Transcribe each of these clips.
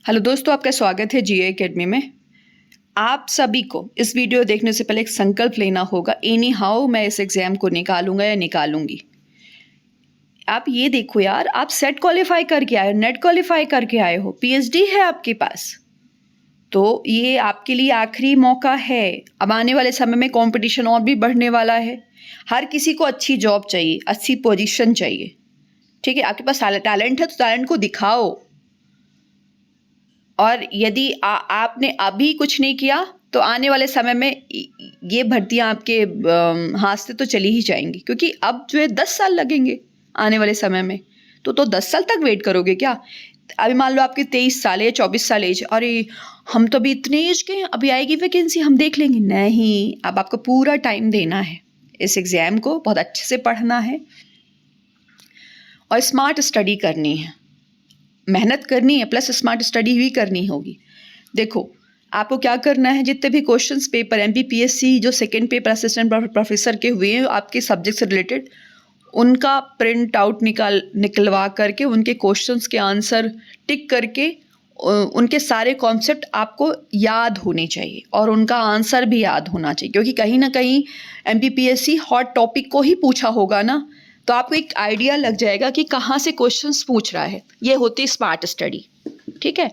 Hello दोस्तों, आपका स्वागत है जीए एकेडमी में। आप सभी को इस वीडियो देखने से पहले एक संकल्प लेना होगा। एनी हाउ मैं इस एग्ज़ाम को निकालूंगा या निकालूंगी। आप ये देखो यार, आप सेट क्वालिफाई करके आए हो, नेट क्वालिफाई करके आए हो, पीएचडी है आपके पास, तो ये आपके लिए आखिरी मौका है। अब आने वाले समय में कंपटीशन और भी बढ़ने वाला है। हर किसी को अच्छी जॉब चाहिए, अच्छी पोजीशन चाहिए। ठीक है, आपके पास टैलेंट है तो टैलेंट को दिखाओ। और यदि आपने अभी कुछ नहीं किया तो आने वाले समय में ये भर्तियां आपके हाथ से तो चली ही जाएंगी, क्योंकि अब जो है 10 साल लगेंगे आने वाले समय में। तो 10 साल तक वेट करोगे क्या? अभी मान लो आपके 23 साल या 24 साल एज, अरे हम तो अभी इतने एज के हैं, अभी आएगी वैकेंसी हम देख लेंगे। नहीं, अब आपको पूरा टाइम देना है इस एग्ज़ाम को, बहुत अच्छे से पढ़ना है और स्मार्ट स्टडी करनी है, मेहनत करनी है, प्लस स्मार्ट स्टडी भी करनी होगी। देखो, आपको क्या करना है, जितने भी क्वेश्चंस पेपर एमपीपीएससी जो सेकंड पेपर असिस्टेंट प्रोफेसर के हुए हैं आपके सब्जेक्ट से रिलेटेड, उनका प्रिंट आउट निकलवा करके उनके क्वेश्चंस के आंसर टिक करके उनके सारे कॉन्सेप्ट आपको याद होने चाहिए और उनका आंसर भी याद होना चाहिए, क्योंकि कहीं ना कहीं एमपीपीएससी हॉट टॉपिक को ही पूछा होगा ना, तो आपको एक आइडिया लग जाएगा कि कहाँ से क्वेश्चंस पूछ रहा है। ये होती है स्मार्ट स्टडी। ठीक है,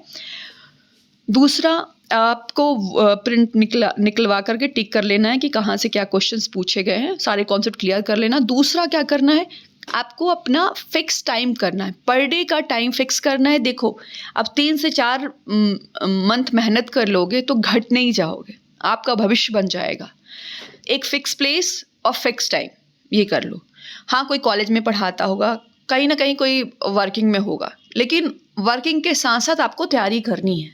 दूसरा आपको प्रिंट निकलवा करके टिक कर लेना है कि कहाँ से क्या क्वेश्चंस पूछे गए हैं, सारे कॉन्सेप्ट क्लियर कर लेना। दूसरा क्या करना है, आपको अपना फिक्स टाइम करना है, पर डे का टाइम फिक्स करना है। देखो, अब 3 से 4 मंथ मेहनत कर लोगे तो घट नहीं जाओगे, आपका भविष्य बन जाएगा। एक फिक्स प्लेस और फिक्स टाइम, ये कर लो। हाँ, कोई कॉलेज में पढ़ाता होगा, कहीं ना कहीं कोई वर्किंग में होगा, लेकिन वर्किंग के साथ साथ आपको तैयारी करनी है,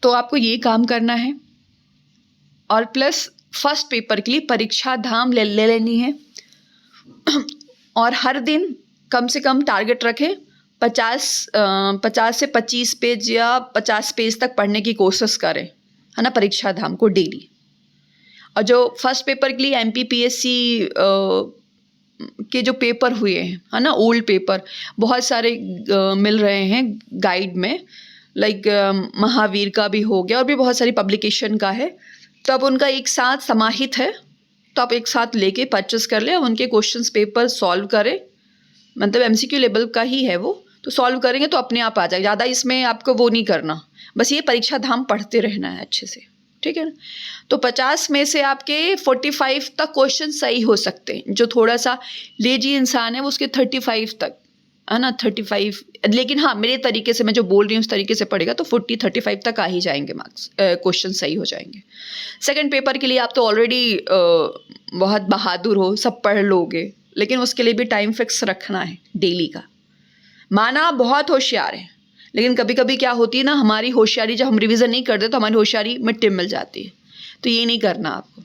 तो आपको ये काम करना है। और प्लस फर्स्ट पेपर के लिए परीक्षा धाम ले लेनी है और हर दिन कम से कम टारगेट रखें, 50 से 25 पेज या 50 पेज तक पढ़ने की कोशिश करें, है ना, परीक्षा धाम को डेली। और जो फर्स्ट पेपर के लिए एमपीपीएससी के जो पेपर हुए हैं, है ना, ओल्ड पेपर बहुत सारे मिल रहे हैं गाइड में, लाइक महावीर का भी हो गया और भी बहुत सारी पब्लिकेशन का है, तो अब उनका एक साथ समाहित है, तो आप एक साथ लेके परचेस कर लें, उनके क्वेश्चंस पेपर सॉल्व करें, मतलब एमसीक्यू लेवल का ही है वो, तो सॉल्व करेंगे तो अपने आप आ जाएगा। ज़्यादा इसमें आपको वो नहीं करना, बस ये परीक्षा धाम पढ़ते रहना है अच्छे से। ठीक है ना, तो 50 में से आपके 45 तक क्वेश्चन सही हो सकते हैं। जो थोड़ा सा लेजी इंसान है वो उसके 35 तक, है ना, 35, लेकिन हाँ, मेरे तरीके से मैं जो बोल रही हूँ उस तरीके से पढ़ेगा तो 40-35 तक आ ही जाएंगे मार्क्स, क्वेश्चन सही हो जाएंगे। सेकंड पेपर के लिए आप तो ऑलरेडी बहुत बहादुर हो, सब पढ़ लोगे, लेकिन उसके लिए भी टाइम फिक्स रखना है डेली का। माना आप बहुत होशियार है, लेकिन कभी कभी क्या होती है ना, हमारी होशियारी जब हम रिवीजन नहीं करते तो हमारी होशियारी मिट्टी में मिल जाती है, तो ये नहीं करना आपको।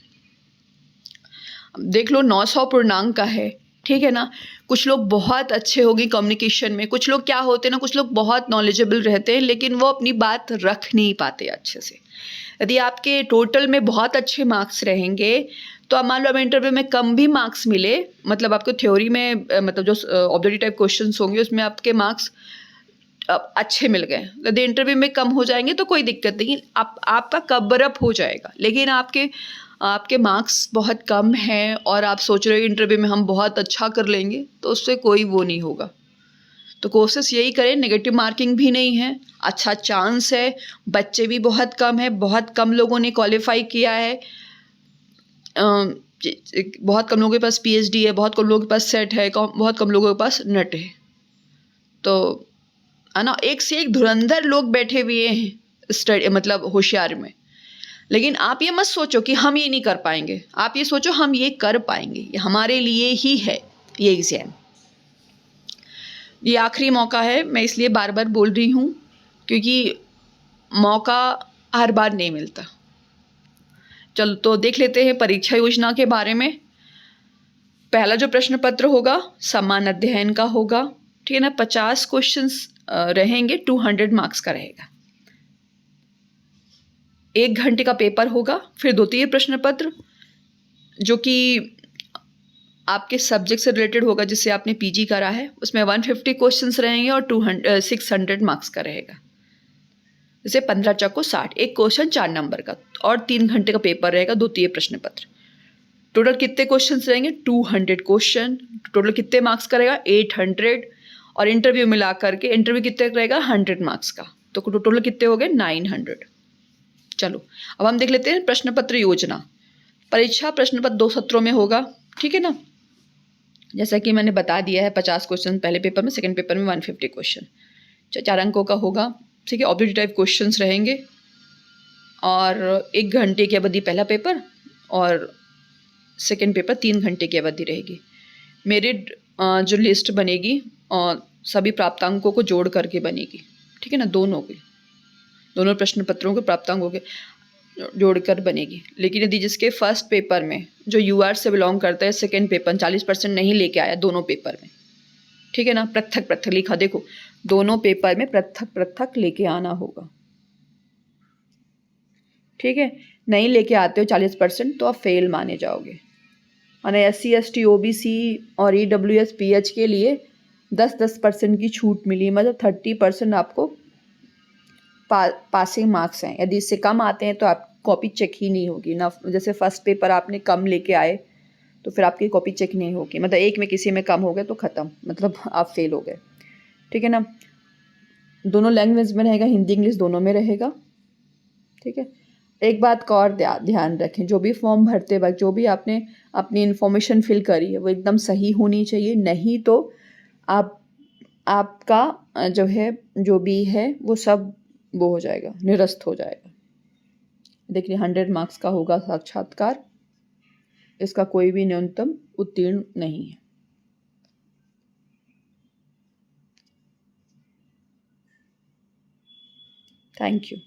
देख लो 900 पूर्णांक का है, ठीक है ना। कुछ लोग बहुत अच्छे होंगे कम्युनिकेशन में, कुछ लोग क्या होते हैं ना, कुछ लोग बहुत नॉलेजेबल रहते हैं लेकिन वो अपनी बात रख नहीं पाते अच्छे से। यदि आपके टोटल में बहुत अच्छे मार्क्स रहेंगे तो आप मान लो अब इंटरव्यू में कम भी मार्क्स मिले, मतलब आपको थ्योरी में मतलब जो ऑब्जेक्टिव टाइप क्वेश्चंस होंगे उसमें आपके मार्क्स अच्छे मिल गए, यदि इंटरव्यू में कम हो जाएंगे तो कोई दिक्कत नहीं, आपका कवर अप हो जाएगा। लेकिन आपके मार्क्स बहुत कम हैं और आप सोच रहे हो इंटरव्यू में हम बहुत अच्छा कर लेंगे, तो उससे कोई वो नहीं होगा। तो कोशिश यही करें, नेगेटिव मार्किंग भी नहीं है, अच्छा चांस है, बच्चे भी बहुत कम है, बहुत कम लोगों ने क्वालिफाई किया है, बहुत कम लोगों के पास पीएचडी है, बहुत कम लोगों के पास सेट है, बहुत कम लोगों के पास नेट है, तो है ना, एक से एक धुरंधर लोग बैठे हुए हैं स्टडी मतलब होशियार में। लेकिन आप ये मत सोचो कि हम ये नहीं कर पाएंगे, आप ये सोचो हम ये कर पाएंगे, ये हमारे लिए ही है ये एग्ज़ाम। ये आखिरी मौका है, मैं इसलिए बार बार बोल रही हूँ क्योंकि मौका हर बार नहीं मिलता। चलो तो देख लेते हैं परीक्षा योजना के बारे में। पहला जो प्रश्न पत्र होगा समान अध्ययन का होगा, ठीक है ना, 50 क्वेश्चंस रहेंगे, 200 मार्क्स का रहेगा। 1 घंटे का पेपर होगा, फिर 2-3 प्रश्न पत्र जो कि आपके सब्जेक्ट से रिलेटेड होगा जिससे आपने पीजी करा है, उसमें 150 क्वेश्चंस रहेंगे और 600 मार्क्स का रहेगा। जैसे 15 चौको 60, एक क्वेश्चन 4 नंबर का और 3 घंटे का पेपर रहेगा, 2 प्रश्न पत्र। टोटल कितने क्वेश्चंस रहेंगे? 200 क्वेश्चन। टोटल कितने मार्क्स का रहेगा? 800। और इंटरव्यू मिला करके इंटरव्यू कितने का रहेगा? 100 मार्क्स का। तो टोटल कितने हो गए? 900। चलो अब हम देख लेते हैं प्रश्न पत्र योजना। परीक्षा प्रश्न पत्र 2 सत्रों में होगा, ठीक है ना। जैसा कि मैंने बता दिया है, 50 क्वेश्चन पहले पेपर में, सेकंड पेपर में 150 क्वेश्चन, 4 अंकों का होगा, ठीक है। ऑब्जेक्टिव टाइप क्वेश्चंस रहेंगे और 1 घंटे की अवधि पहला पेपर और सेकंड पेपर 3 घंटे की अवधि रहेगी। मेरिट जो लिस्ट बनेगी और सभी प्राप्तांकों को जोड़ करके बनेगी, ठीक है ना। दोनों प्रश्न पत्रों के प्राप्तांकों के जोड़कर बनेगी। लेकिन यदि जिसके फर्स्ट पेपर में जो यूआर से बिलोंग करता है, सेकंड पेपर 40% नहीं लेके आया दोनों पेपर में, ठीक है ना, पृथक पृथक लिखा, देखो दोनों पेपर में पृथक पृथक लेके आना होगा, ठीक है। नहीं लेके आते हो 40% तो आप फेल माने जाओगे। और SC ST OBC और EWS PH के लिए 10% की छूट मिली, मतलब 30% आपको पासिंग मार्क्स हैं। यदि इससे कम आते हैं तो आप कॉपी चेक ही नहीं होगी ना। जैसे फर्स्ट पेपर आपने कम लेके आए तो फिर आपकी कॉपी चेक नहीं होगी, मतलब एक में किसी में कम हो गए तो ख़त्म, मतलब आप फेल हो गए, ठीक है ना। दोनों लैंग्वेज में रहेगा, हिंदी इंग्लिश दोनों में रहेगा, ठीक है। एक बात का और ध्यान रखें, जो भी फॉर्म भरते वक्त जो भी आपने अपनी इन्फॉर्मेशन फिल करी है वो एकदम सही होनी चाहिए, नहीं तो आपका जो है जो भी है वो सब वो हो जाएगा, निरस्त हो जाएगा। देखिए 100 मार्क्स का होगा साक्षात्कार, इसका कोई भी न्यूनतम उत्तीर्ण नहीं है। Thank you.